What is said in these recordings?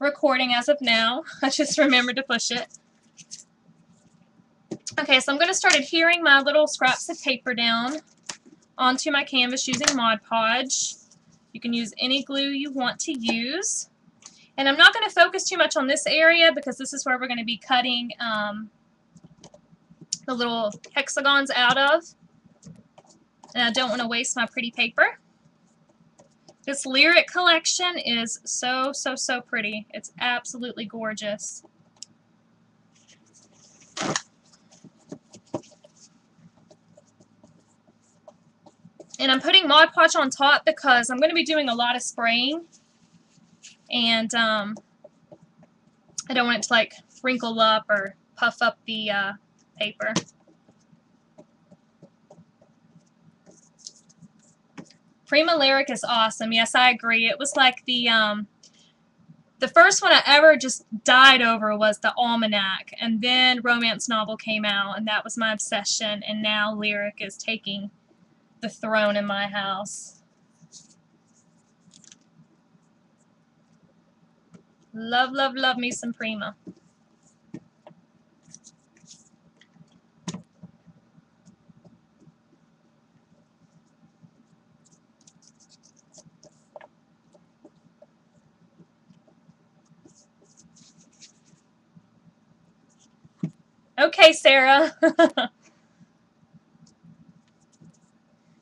recording as of now. I just remembered to push it. Okay, so I'm going to start adhering my little scraps of paper down onto my canvas using Mod Podge. You can use any glue you want to use. And I'm not going to focus too much on this area because this is where we're going to be cutting the little hexagons out of. And I don't want to waste my pretty paper. This Lyric collection is so, so, so pretty. It's absolutely gorgeous. And I'm putting Mod Podge on top because I'm going to be doing a lot of spraying. And I don't want it to like wrinkle up or puff up the paper. Prima Lyric is awesome. Yes, I agree. It was like the first one I ever just died over was the Almanac, and then Romance Novel came out, and that was my obsession, and now Lyric is taking the throne in my house. Love, love, love me some Prima. Okay, Sarah.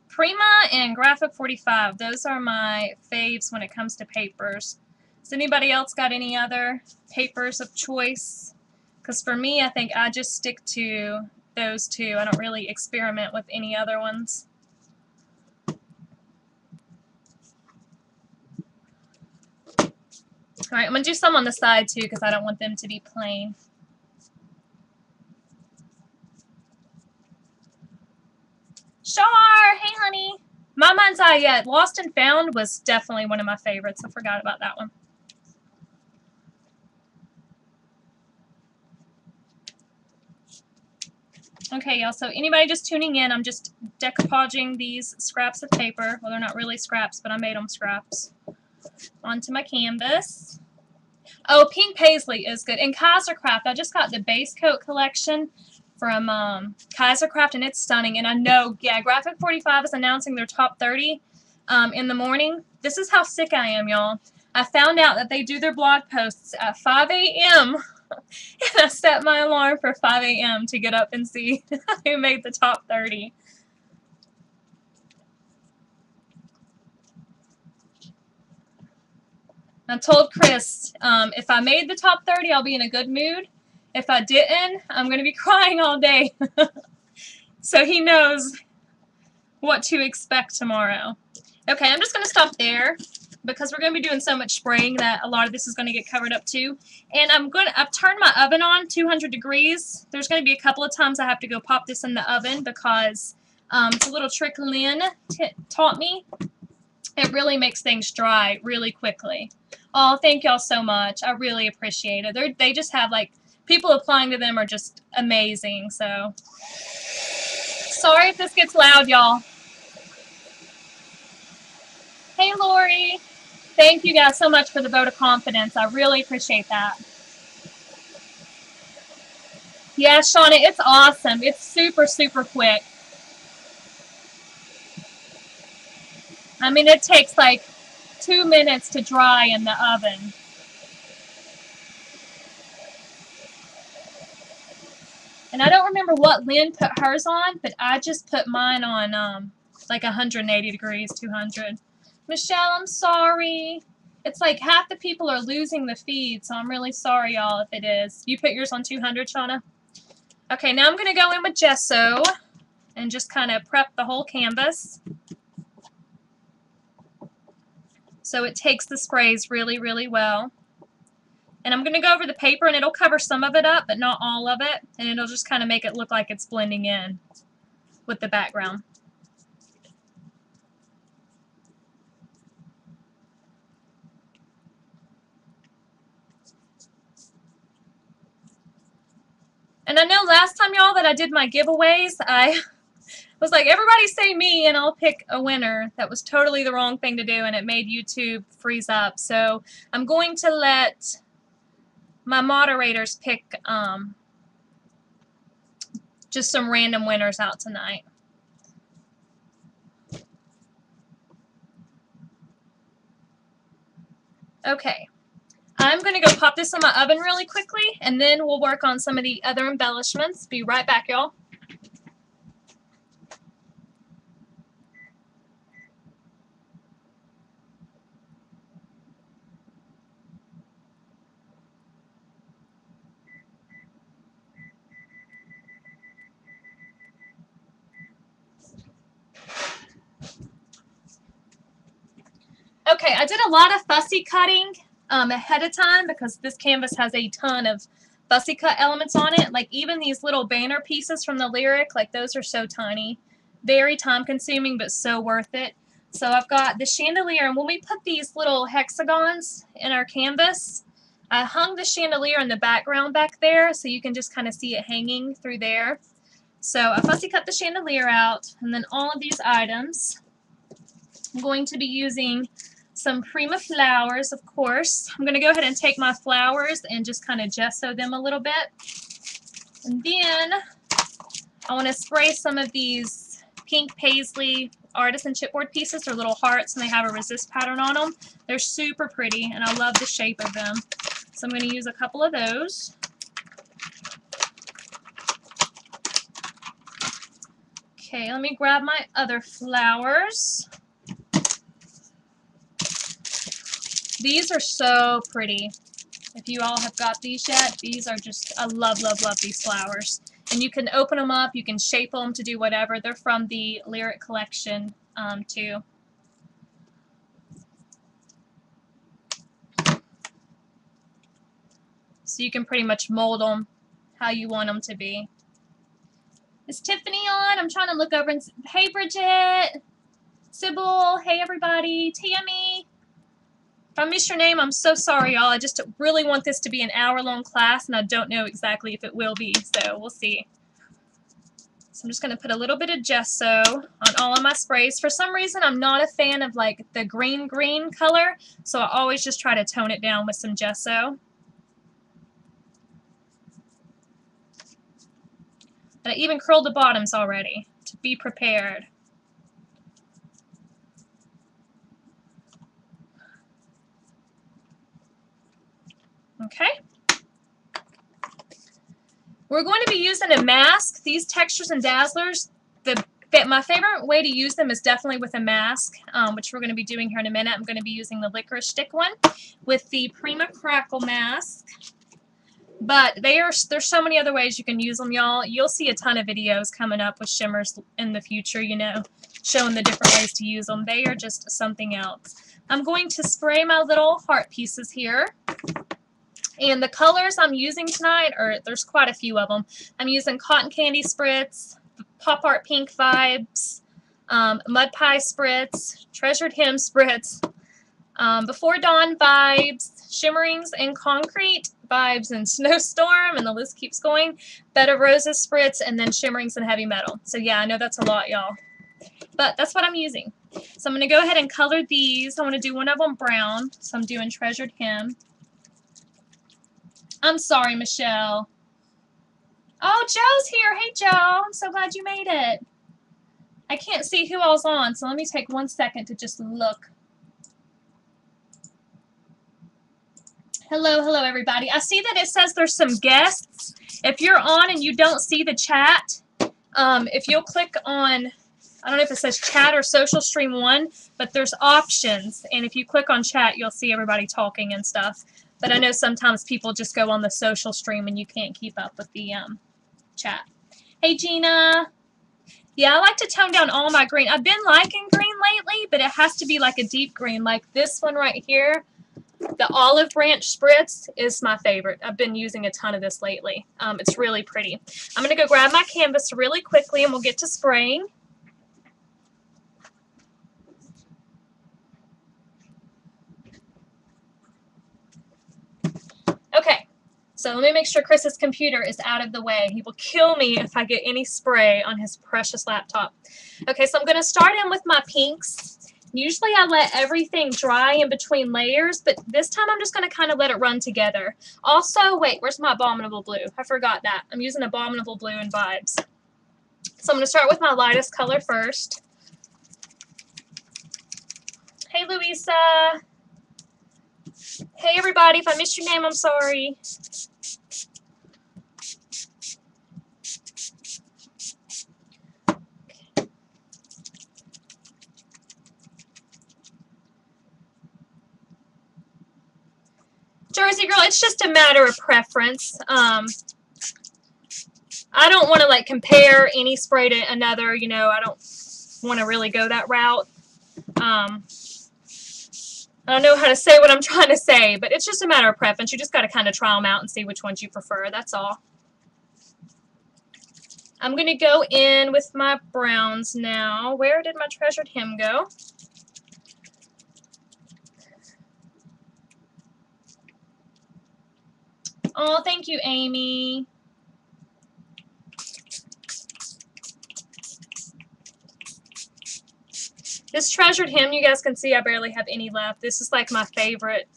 Prima and Graphic 45. Those are my faves when it comes to papers. Has anybody else got any other papers of choice? Because for me, I think I just stick to those two. I don't really experiment with any other ones. Alright, I'm going to do some on the side too because I don't want them to be plain. Shar! Hey, honey! My Mind's Eye, yeah, Lost and Found was definitely one of my favorites. I forgot about that one. Okay, y'all, so anybody just tuning in, I'm just decoupaging these scraps of paper. Well, they're not really scraps, but I made them scraps. Onto my canvas. Oh, Pink Paisley is good. And Kaisercraft, I just got the base coat collection from Kaisercraft, and it's stunning. And I know, yeah, Graphic 45 is announcing their top 30 in the morning. This is how sick I am, y'all. I found out that they do their blog posts at 5 a.m. and I set my alarm for 5 a.m. to get up and see who made the top 30. I told Chris, if I made the top 30, I'll be in a good mood. If I didn't, I'm going to be crying all day. So he knows what to expect tomorrow. Okay, I'm just going to stop there because we're going to be doing so much spraying that a lot of this is going to get covered up too. And I've turned my oven on 200 degrees. There's going to be a couple of times I have to go pop this in the oven because it's a little trick Lynn taught me. It really makes things dry really quickly. Oh, thank y'all so much. I really appreciate it. They just have, like, people applying to them are just amazing. So, sorry if this gets loud, y'all. Hey, Lori. Thank you guys so much for the vote of confidence. I really appreciate that. Yeah, Shauna, it's awesome. It's super, super quick. I mean, it takes like 2 minutes to dry in the oven. And I don't remember what Lynn put hers on, but I just put mine on like 180 degrees, 200. Michelle, I'm sorry. It's like half the people are losing the feed, so I'm really sorry, y'all, if it is. You put yours on 200, Shauna? Okay, now I'm going to go in with gesso and just kind of prep the whole canvas. So it takes the sprays really, really well. And I'm going to go over the paper, and it'll cover some of it up, but not all of it. And it'll just kind of make it look like it's blending in with the background. And I know last time, y'all, that I did my giveaways, I was like, everybody say me and I'll pick a winner. That was totally the wrong thing to do, and it made YouTube freeze up. So I'm going to let my moderators pick just some random winners out tonight. Okay, I'm going to go pop this in my oven really quickly, and then we'll work on some of the other embellishments. Be right back, y'all. Okay, I did a lot of fussy cutting ahead of time because this canvas has a ton of fussy cut elements on it. Like even these little banner pieces from the lyric, like those are so tiny. Very time consuming, but so worth it. So I've got the chandelier, and when we put these little hexagons in our canvas, I hung the chandelier in the background back there so you can just kind of see it hanging through there. So I fussy cut the chandelier out, and then all of these items. I'm going to be using some Prima flowers, of course. I'm going to go ahead and take my flowers and just kind of gesso them a little bit. And then I want to spray some of these pink paisley artisan chipboard pieces. They're little hearts and they have a resist pattern on them. They're super pretty and I love the shape of them. So I'm going to use a couple of those. Okay, let me grab my other flowers. These are so pretty. If you all have got these yet, these are just, I love, love, love these flowers. And you can open them up, you can shape them to do whatever. They're from the Lyric collection too. So you can pretty much mold them how you want them to be. Is Tiffany on? I'm trying to look over and hey Bridget, Sybil, hey everybody, Tammy. If I miss your name, I'm so sorry, y'all. I just really want this to be an hour-long class, and I don't know exactly if it will be, so we'll see. So I'm just going to put a little bit of gesso on all of my sprays. For some reason, I'm not a fan of like the green color, so I always just try to tone it down with some gesso. And I even curled the bottoms already to be prepared. Okay. We're going to be using a mask. These textures and dazzlers, my favorite way to use them is definitely with a mask, which we're going to be doing here in a minute. I'm going to be using the licorice stick one with the Prima Crackle mask. But there's so many other ways you can use them, y'all. You'll see a ton of videos coming up with shimmers in the future, you know, showing the different ways to use them. They are just something else. I'm going to spray my little heart pieces here. And the colors I'm using tonight, there's quite a few of them. I'm using Cotton Candy Spritz, Pop Art Pink Vibes, Mud Pie Spritz, Treasured Hem Spritz, Before Dawn Vibes, Shimmerings and Concrete Vibes and Snowstorm, and the list keeps going, Bed of Roses Spritz, and then Shimmerings and Heavy Metal. So yeah, I know that's a lot, y'all. But that's what I'm using. So I'm going to go ahead and color these. I want to do one of them brown, so I'm doing Treasured Hem. I'm sorry, Michelle. Oh, Joe's here. Hey, Joe. I'm so glad you made it. I can't see who all's on, so let me take 1 second to just look. Hello, hello, everybody. I see that it says there's some guests. If you're on and you don't see the chat, if you'll click on, I don't know if it says chat or social stream 1, but there's options. And if you click on chat, you'll see everybody talking and stuff. But I know sometimes people just go on the social stream and you can't keep up with the chat. Hey, Gina. Yeah, I like to tone down all my green. I've been liking green lately, but it has to be like a deep green. Like this one right here, the Olive Branch Spritz is my favorite. I've been using a ton of this lately. It's really pretty. I'm going to go grab my canvas really quickly and we'll get to spraying. Okay, so let me make sure Chris's computer is out of the way. He will kill me if I get any spray on his precious laptop. Okay, so I'm going to start in with my pinks. Usually I let everything dry in between layers, but this time I'm just going to kind of let it run together. Also, wait, where's my Abominable Blue? I forgot that. I'm using Abominable Blue in Vibes. So I'm going to start with my lightest color first. Hey, Louisa. Hey, everybody. If I missed your name, I'm sorry. Jersey girl, it's just a matter of preference. I don't want to like compare any spray to another, you know, I don't want to really go that route. I don't know how to say what I'm trying to say, but it's just a matter of preference. You just got to kind of try them out and see which ones you prefer, that's all. I'm going to go in with my browns now. Where did my treasured hem go? Oh, thank you, Amy. This treasured hem, you guys can see I barely have any left. This is like my favorite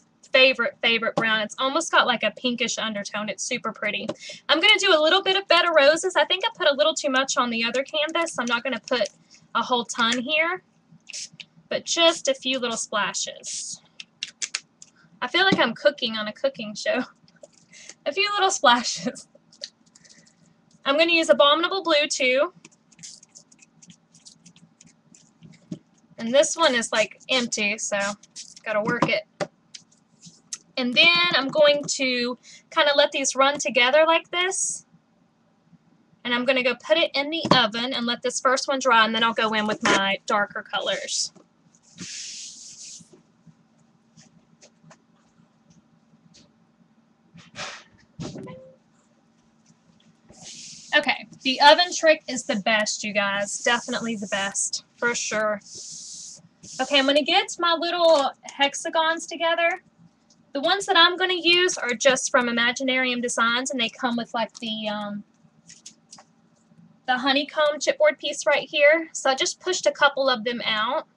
brown. It's almost got like a pinkish undertone. It's super pretty. I'm going to do a little bit of Bed of Roses. I think I put a little too much on the other canvas. I'm not going to put a whole ton here, but just a few little splashes. I feel like I'm cooking on a cooking show. A few little splashes. I'm going to use Abominable Blue too. And this one is like empty, so got to work it. And then I'm going to kind of let these run together like this. And I'm going to go put it in the oven and let this first one dry, and then I'll go in with my darker colors. Okay, the oven trick is the best, you guys. Definitely the best, for sure. Okay, I'm going to get my little hexagons together. The ones that I'm going to use are just from Imaginarium Designs, and they come with like the honeycomb chipboard piece right here. So I just pushed a couple of them out.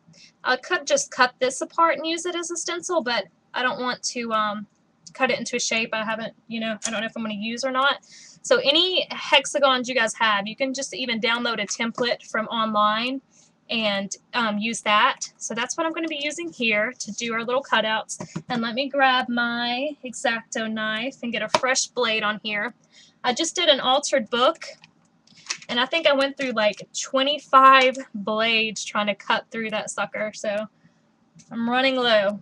I could just cut this apart and use it as a stencil, but I don't want to cut it into a shape I haven't, you know, I don't know if I'm going to use or not. So any hexagons you guys have, you can just even download a template from online and use that. So that's what I'm going to be using here to do our little cutouts. And let me grab my X-Acto knife and get a fresh blade on here. I just did an altered book, and I think I went through like 25 blades trying to cut through that sucker, so I'm running low.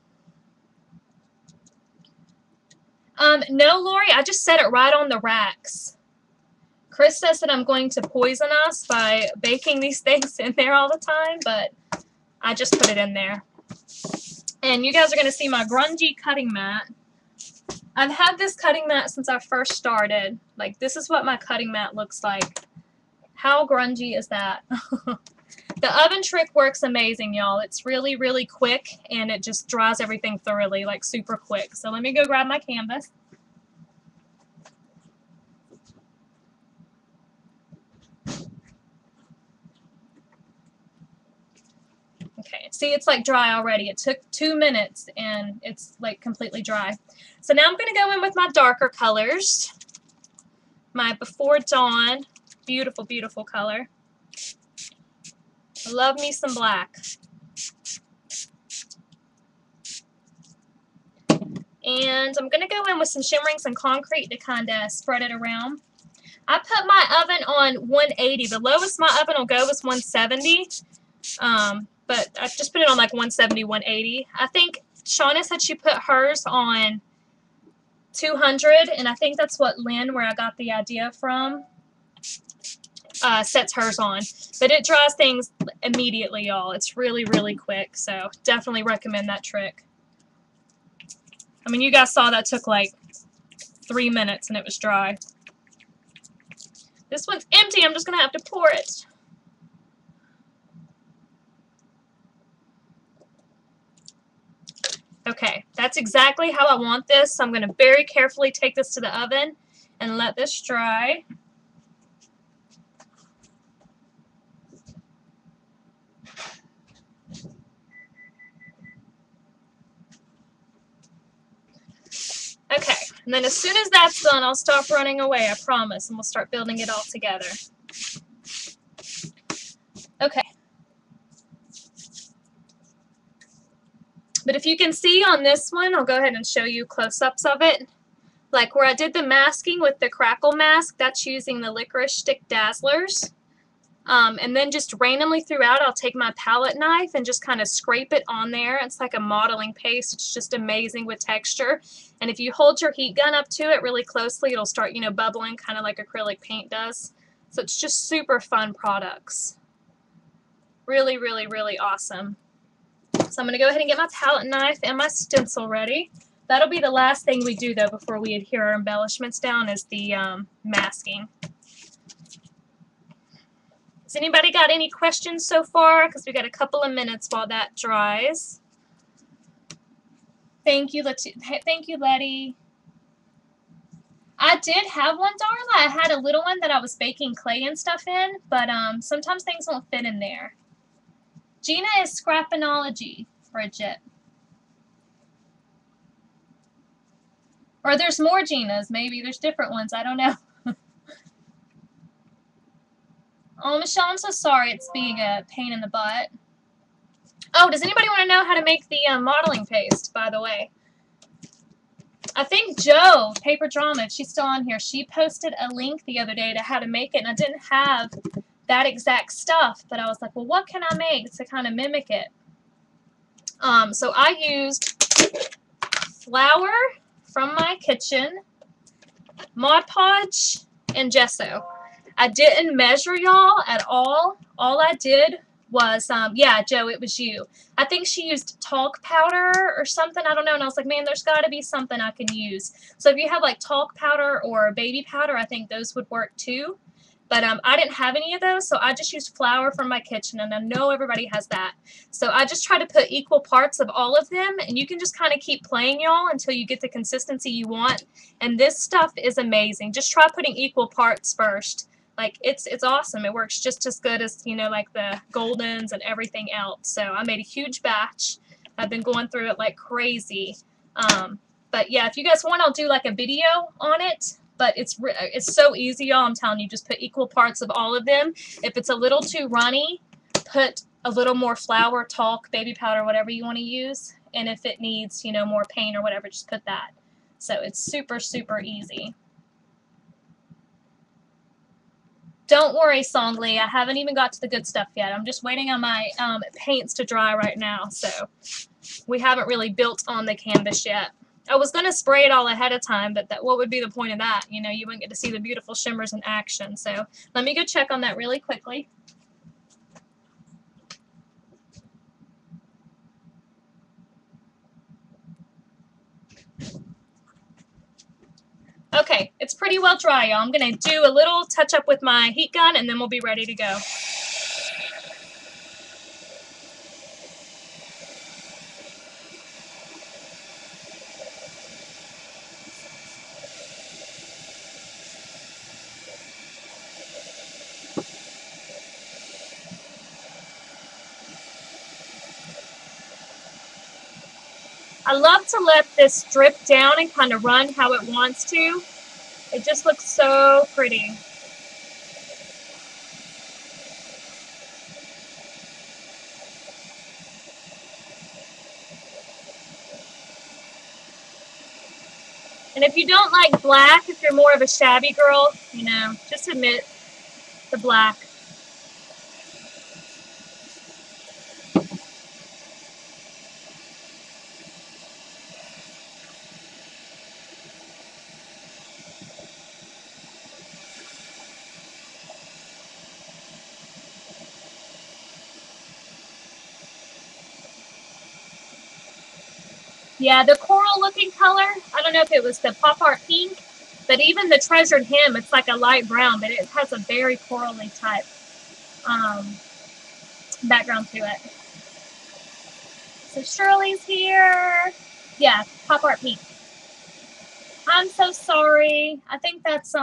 No, Lori, I just set it right on the racks. Chris says that I'm going to poison us by baking these things in there all the time, but I just put it in there. And you guys are going to see my grungy cutting mat. I've had this cutting mat since I first started. Like, this is what my cutting mat looks like. How grungy is that? The oven trick works amazing, y'all. It's really, really quick, and it just dries everything thoroughly, like super quick. So let me go grab my canvas. Okay, see, it's like dry already. It took 2 minutes, and it's like completely dry. So now I'm going to go in with my darker colors. My Before Dawn, beautiful, beautiful color. I love me some black. And I'm going to go in with some shimmering, some concrete to kind of spread it around. I put my oven on 180. The lowest my oven will go is 170. But I just put it on like 170, 180. I think Shauna said she put hers on 200, and I think that's what Lynn, where I got the idea from, sets hers on. But it dries things immediately, y'all. It's really, really quick, so definitely recommend that trick. I mean, you guys saw that took like 3 minutes and it was dry. This one's empty. I'm just going to have to pour it. Okay, that's exactly how I want this. So I'm going to very carefully take this to the oven and let this dry. And then as soon as that's done, I'll stop running away, I promise, and we'll start building it all together. Okay. But if you can see on this one, I'll go ahead and show you close-ups of it. Like where I did the masking with the crackle mask, that's using the licorice stick dazzlers. And then just randomly throughout, I'll take my palette knife and just kind of scrape it on there. It's like a modeling paste. It's just amazing with texture. And if you hold your heat gun up to it really closely, it'll start, you know, bubbling, kind of like acrylic paint does. So it's just super fun products. Really, really, really awesome. So I'm going to go ahead and get my palette knife and my stencil ready. That'll be the last thing we do, though, before we adhere our embellishments down, is the masking. Has anybody got any questions so far? Because we got a couple of minutes while that dries. Thank you, Letty. I did have one, Darla. I had a little one that I was baking clay and stuff in, but sometimes things won't fit in there. Gina is scrapinology, Bridget. Or there's more Ginas, maybe. There's different ones. I don't know. Oh, Michelle, I'm so sorry it's being a pain in the butt. Oh, does anybody want to know how to make the modeling paste, by the way? I think Jo, Paper Drama, if she's still on here, she posted a link the other day to how to make it, and I didn't have that exact stuff, but I was like, well, what can I make to kind of mimic it? So I used flour from my kitchen, Mod Podge, and Gesso. I didn't measure y'all at all. All I did was, yeah, Joe, it was you. I think she used talc powder or something. I don't know. And I was like, man, there's got to be something I can use. So if you have like talc powder or baby powder, I think those would work too. But I didn't have any of those, so I just used flour from my kitchen, and I know everybody has that. So I just try to put equal parts of all of them, and you can just kind of keep playing, y'all, until you get the consistency you want. And this stuff is amazing. Just try putting equal parts first. Like, it's awesome. It works just as good as, you know, like the Goldens and everything else. So I made a huge batch. I've been going through it like crazy. But yeah, if you guys want, I'll do like a video on it. But it's so easy, y'all. I'm telling you, just put equal parts of all of them. If it's a little too runny, put a little more flour, talc, baby powder, whatever you want to use. And if it needs, you know, more paint or whatever, just put that. So it's super, super easy. Don't worry, Songli. I haven't even got to the good stuff yet. I'm just waiting on my paints to dry right now. So we haven't really built on the canvas yet. I was going to spray it all ahead of time, but what would be the point of that? You know, you wouldn't get to see the beautiful shimmers in action. So let me go check on that really quickly. Okay, it's pretty well dry, y'all. I'm going to do a little touch up with my heat gun, and then we'll be ready to go. I love to let this drip down and kind of run how it wants to. It just looks so pretty. And if you don't like black, if you're more of a shabby girl, you know, just omit the black. Yeah, the coral looking color, I don't know if it was the pop art pink, but even the treasured hem, it's like a light brown, but it has a very corally type background to it. So Shirley's here. Yeah, pop art pink. I'm so sorry. I think that's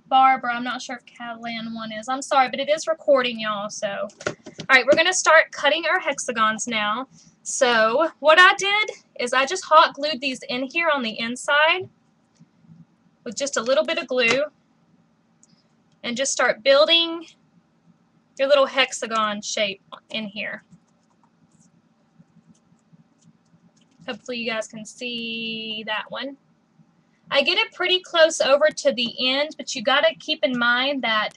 Barbara. I'm not sure if Catalan one is. I'm sorry, but it is recording, y'all. So, all right, we're going to start cutting our hexagons now. So what I did is I just hot glued these in here on the inside with just a little bit of glue and just start building your little hexagon shape in here. Hopefully you guys can see that one. I get it pretty close over to the end, but you got to keep in mind that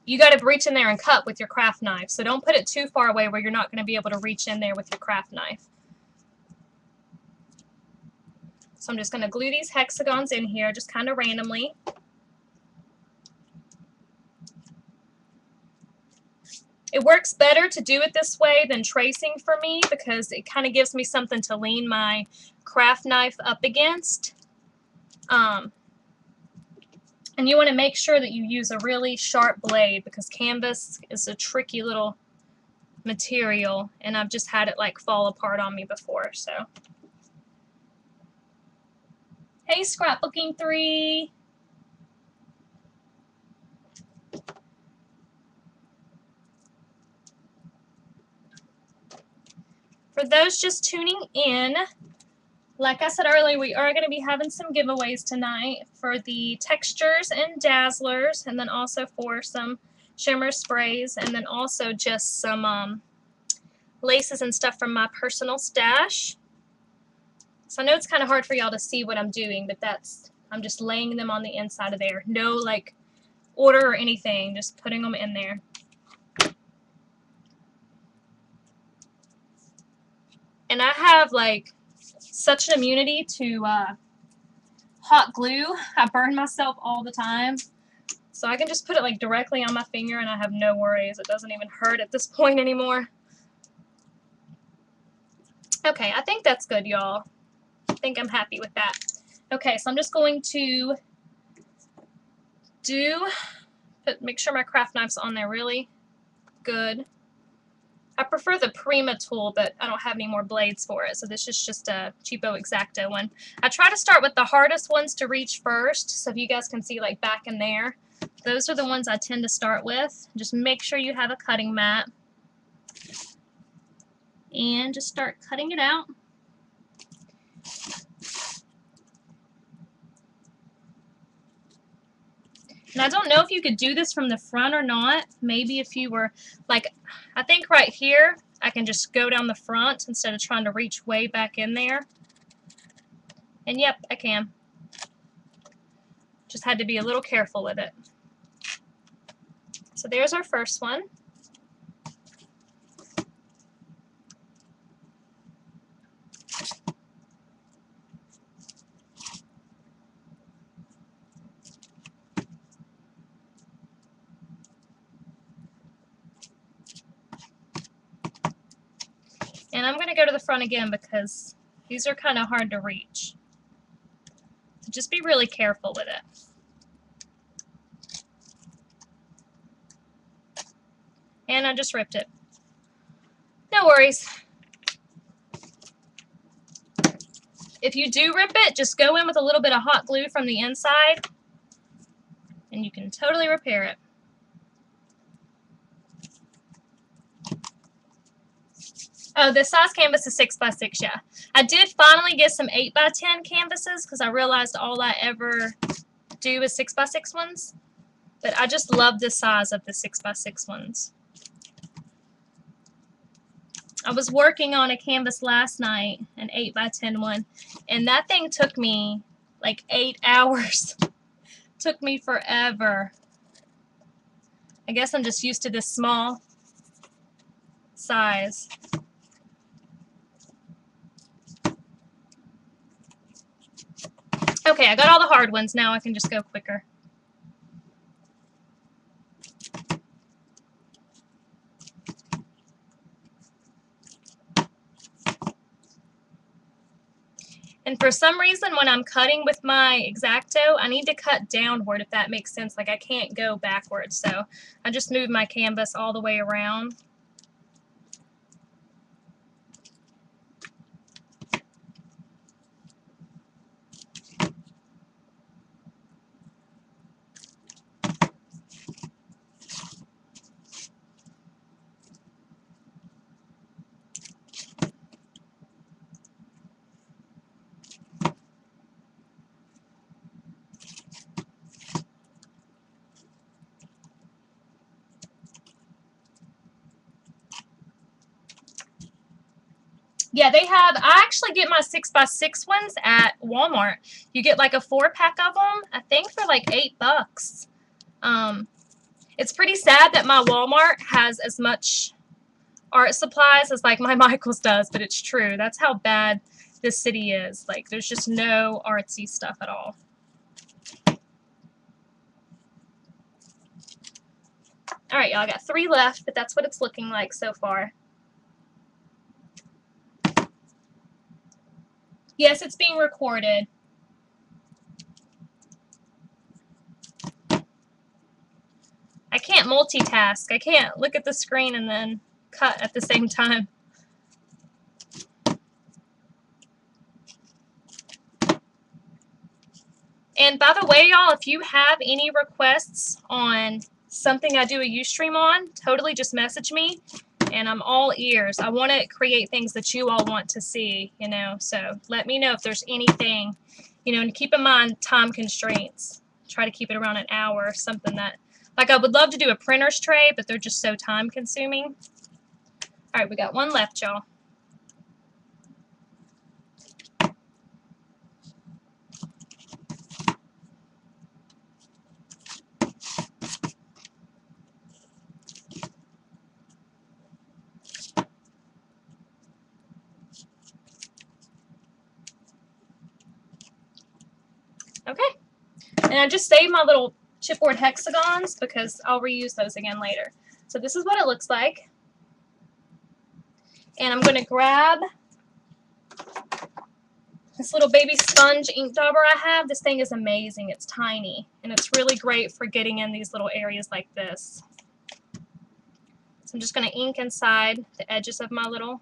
you got to reach in there and cut with your craft knife. So don't put it too far away where you're not going to be able to reach in there with your craft knife. So I'm just going to glue these hexagons in here just kind of randomly. It works better to do it this way than tracing for me because it kind of gives me something to lean my craft knife up against. And you want to make sure that you use a really sharp blade because canvas is a tricky little material and I've just had it like fall apart on me before. So, hey Scrapbooking 3! For those just tuning in, like I said earlier, we are going to be having some giveaways tonight for the textures and dazzlers, and then also for some shimmer sprays, and then also just some laces and stuff from my personal stash. So I know it's kind of hard for y'all to see what I'm doing, but I'm just laying them on the inside of there. No like order or anything, just putting them in there. And I have like such an immunity to hot glue. I burn myself all the time. So I can just put it like directly on my finger and I have no worries. It doesn't even hurt at this point anymore. Okay, I think that's good, y'all. I think I'm happy with that. Okay, so I'm just going to make sure my craft knife's on there really good. I prefer the Prima tool, but I don't have any more blades for it, so this is just a cheapo X-Acto one. I try to start with the hardest ones to reach first, so if you guys can see like back in there, those are the ones I tend to start with. Just make sure you have a cutting mat, and just start cutting it out. And I don't know if you could do this from the front or not. Maybe if you were, like, I think right here, I can just go down the front instead of trying to reach way back in there. And yep, I can. Just had to be a little careful with it. So there's our first one. And I'm going to go to the front again because these are kind of hard to reach. So just be really careful with it. And I just ripped it. No worries. If you do rip it, just go in with a little bit of hot glue from the inside and you can totally repair it. Oh, the size canvas is 6x6, yeah. I did finally get some 8x10 canvases because I realized all I ever do is 6x6 ones. But I just love the size of the 6x6 ones. I was working on a canvas last night, an 8x10 one, and that thing took me like 8 hours. Took me forever. I guess I'm just used to this small size. Okay, I got all the hard ones. Now I can just go quicker. And for some reason, when I'm cutting with my X-Acto, I need to cut downward, if that makes sense. Like I can't go backwards. So I just move my canvas all the way around. Yeah, they have, I actually get my 6x6 ones at Walmart. You get like a 4-pack of them, I think for like $8. It's pretty sad that my Walmart has as much art supplies as like my Michaels does, but it's true. That's how bad this city is. Like, there's just no artsy stuff at all. All right, y'all, I got 3 left, but that's what it's looking like so far. Yes, it's being recorded. I can't multitask. I can't look at the screen and then cut at the same time. And by the way, y'all, if you have any requests on something I do a Ustream on, totally just message me, and I'm all ears. I want to create things that you all want to see, you know, so let me know if there's anything, you know, and keep in mind time constraints. Try to keep it around an hour or something that, like, I would love to do a printer's tray, but they're just so time consuming. All right, we got 1 left, y'all. Okay, and I just saved my little chipboard hexagons because I'll reuse those again later. So this is what it looks like. And I'm going to grab this little baby sponge ink dauber I have. This thing is amazing. It's tiny, and it's really great for getting in these little areas like this. So I'm just going to ink inside the edges of my little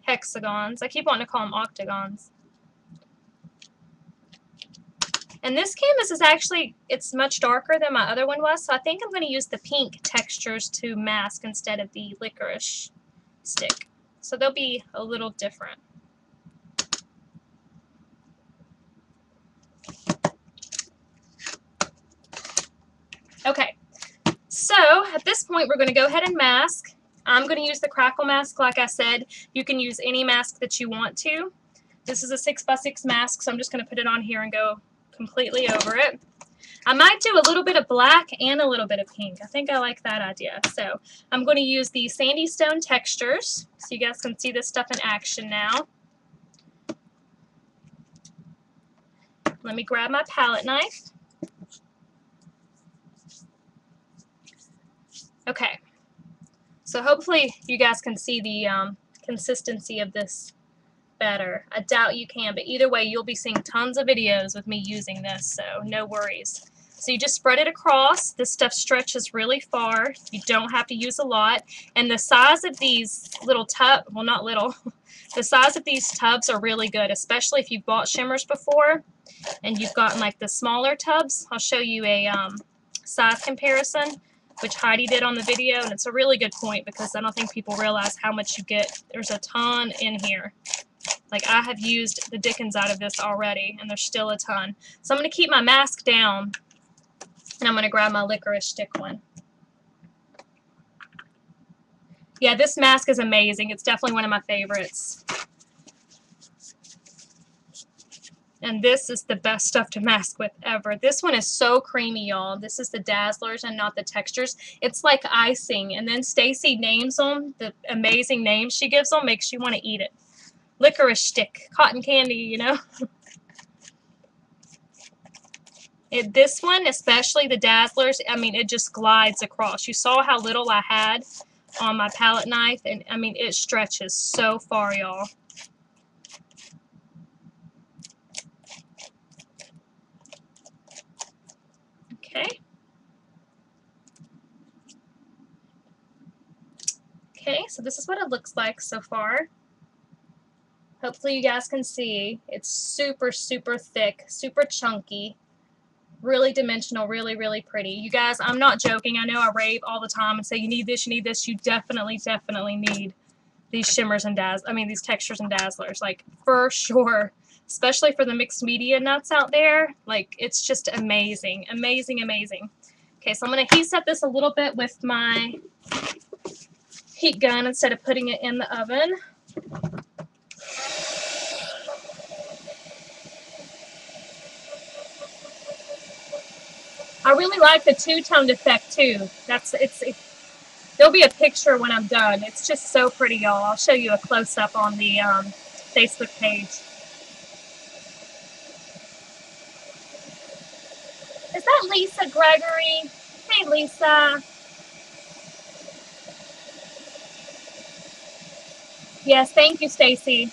hexagons. I keep wanting to call them octagons. And this canvas is actually, it's much darker than my other one was, so I think I'm going to use the pink textures to mask instead of the licorice stick. So they'll be a little different. Okay, so at this point we're going to go ahead and mask. I'm going to use the crackle mask like I said. You can use any mask that you want to. This is a 6x6 mask, so I'm just going to put it on here and go completely over it. I might do a little bit of black and a little bit of pink. I think I like that idea. So I'm going to use the Sandy Stone textures so you guys can see this stuff in action now. Let me grab my palette knife. Okay, so hopefully you guys can see the consistency of this better. I doubt you can, but either way you'll be seeing tons of videos with me using this, so no worries. So you just spread it across. This stuff stretches really far. You don't have to use a lot. And the size of these little tubs, well, not little, the size of these tubs are really good, especially if you've bought shimmers before and you've gotten like the smaller tubs. I'll show you a size comparison, which Heidi did on the video, and it's a really good point because I don't think people realize how much you get. There's a ton in here. Like, I have used the dickens out of this already, and there's still a ton. So I'm going to keep my mask down, and I'm going to grab my licorice stick one. Yeah, this mask is amazing. It's definitely one of my favorites. And this is the best stuff to mask with ever. This one is so creamy, y'all. This is the Dazzlers and not the textures. It's like icing. And then Stacy names them. The amazing names she gives them makes you want to eat it. Licorice stick, cotton candy, you know. This one, especially the Dazzlers, I mean, it just glides across. You saw how little I had on my palette knife, and I mean, it stretches so far, y'all. Okay. Okay, so this is what it looks like so far. Hopefully you guys can see. It's super, super thick, super chunky, really dimensional, really, really pretty. You guys, I'm not joking. I know I rave all the time and say you need this, you need this. You definitely, definitely need these shimmers and these textures and dazzlers, like, for sure. Especially for the mixed media nuts out there. Like, it's just amazing, amazing, amazing. Okay, so I'm going to heat set this a little bit with my heat gun instead of putting it in the oven. I really like the two-toned effect too. There'll be a picture when I'm done. It's just so pretty, y'all. I'll show you a close-up on the Facebook page. Is that Lisa Gregory? Hey, Lisa. Yes, thank you, Stacy.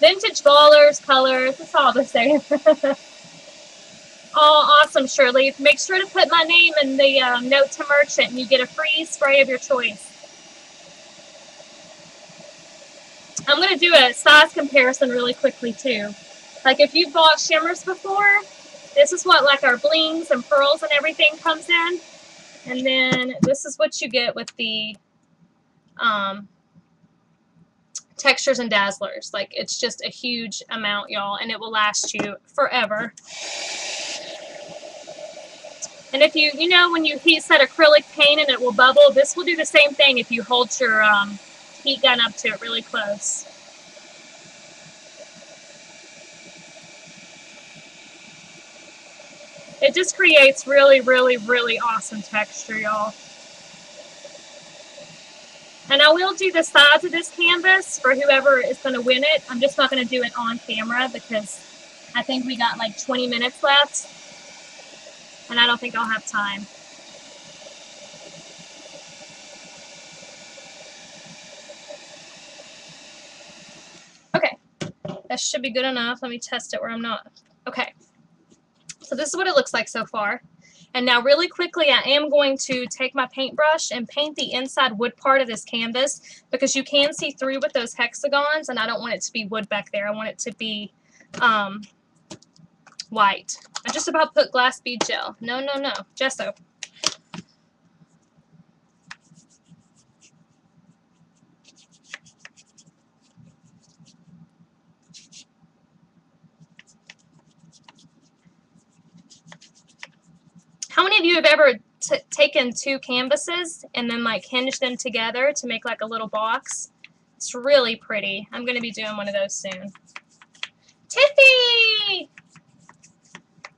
Vintage ballers, colors, it's all the same. Oh, awesome, Shirley. Make sure to put my name in the note to merchant and you get a free spray of your choice. I'm going to do a size comparison really quickly too. Like if you've bought shimmers before, this is what like our blings and pearls and everything comes in. And then this is what you get with the textures and dazzlers. Like it's just a huge amount, y'all, and it will last you forever. And if you know when you heat set acrylic paint and it will bubble, this will do the same thing if you hold your heat gun up to it really close. It just creates really, really, really awesome texture, y'all. And I will do the size of this canvas for whoever is going to win it. I'm just not going to do it on camera because I think we got like 20 minutes left. And I don't think I'll have time. Okay, that should be good enough. Let me test it where I'm not. Okay, so this is what it looks like so far. And now really quickly I am going to take my paintbrush and paint the inside wood part of this canvas because you can see through with those hexagons and I don't want it to be wood back there. I want it to be white. I just about put glass bead gel. No, no, no. Gesso. How many of you have ever taken two canvases and then like hinged them together to make like a little box? It's really pretty. I'm going to be doing one of those soon. Tiffy!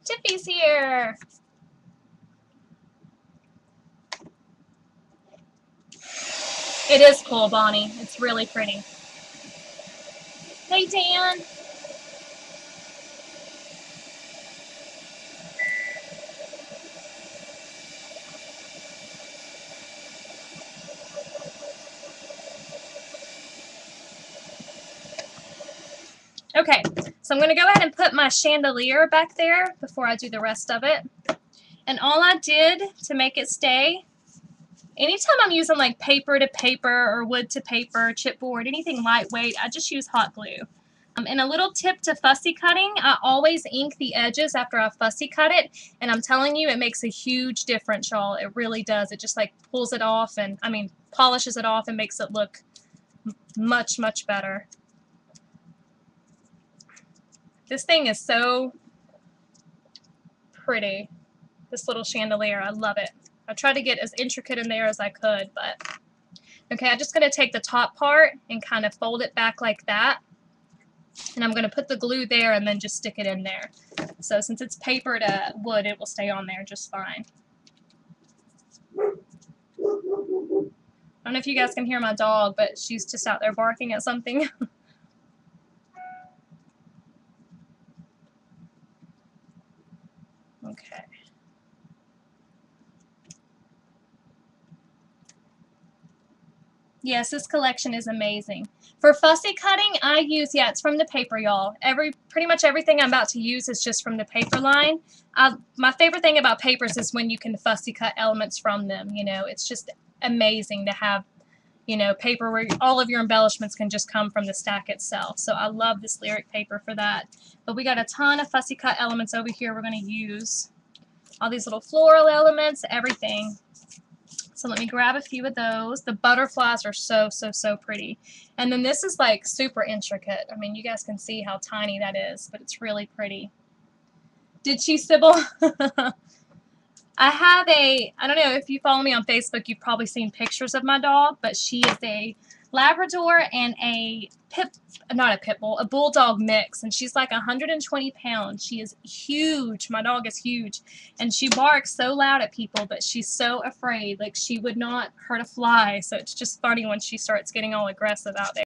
Tiffy's here. It is cool, Bonnie. It's really pretty. Hey, Dan. Okay, so I'm going to go ahead and put my chandelier back there before I do the rest of it. And all I did to make it stay, anytime I'm using like paper to paper or wood to paper, chipboard, anything lightweight, I just use hot glue. And a little tip to fussy cutting, I always ink the edges after I fussy cut it. And I'm telling you, it makes a huge difference, y'all. It really does. It just like pulls it off and, I mean, polishes it off and makes it look much, much better. This thing is so pretty, this little chandelier. I love it. I tried to get as intricate in there as I could, but okay, I'm just going to take the top part and kind of fold it back like that. And I'm going to put the glue there and then just stick it in there. So since it's paper to wood, it will stay on there just fine. I don't know if you guys can hear my dog, but she's just out there barking at something. Okay. Yes, this collection is amazing. For fussy cutting, I use, yeah, it's from the paper, y'all. Pretty much everything I'm about to use is just from the paper line. My favorite thing about papers is when you can fussy cut elements from them. You know, it's just amazing to have, you know, paper where all of your embellishments can just come from the stack itself. So I love this lyric paper for that. But we got a ton of fussy cut elements over here we're going to use. All these little floral elements, everything. So let me grab a few of those. The butterflies are so, so, so pretty. And then this is like super intricate. I mean, you guys can see how tiny that is, but it's really pretty. Did she, Sybil? I have I don't know if you follow me on Facebook, you've probably seen pictures of my dog, but she is a Labrador and a bulldog mix, and she's like 120 pounds. She is huge. My dog is huge, and she barks so loud at people, but she's so afraid. Like, she would not hurt a fly, so it's just funny when she starts getting all aggressive out there.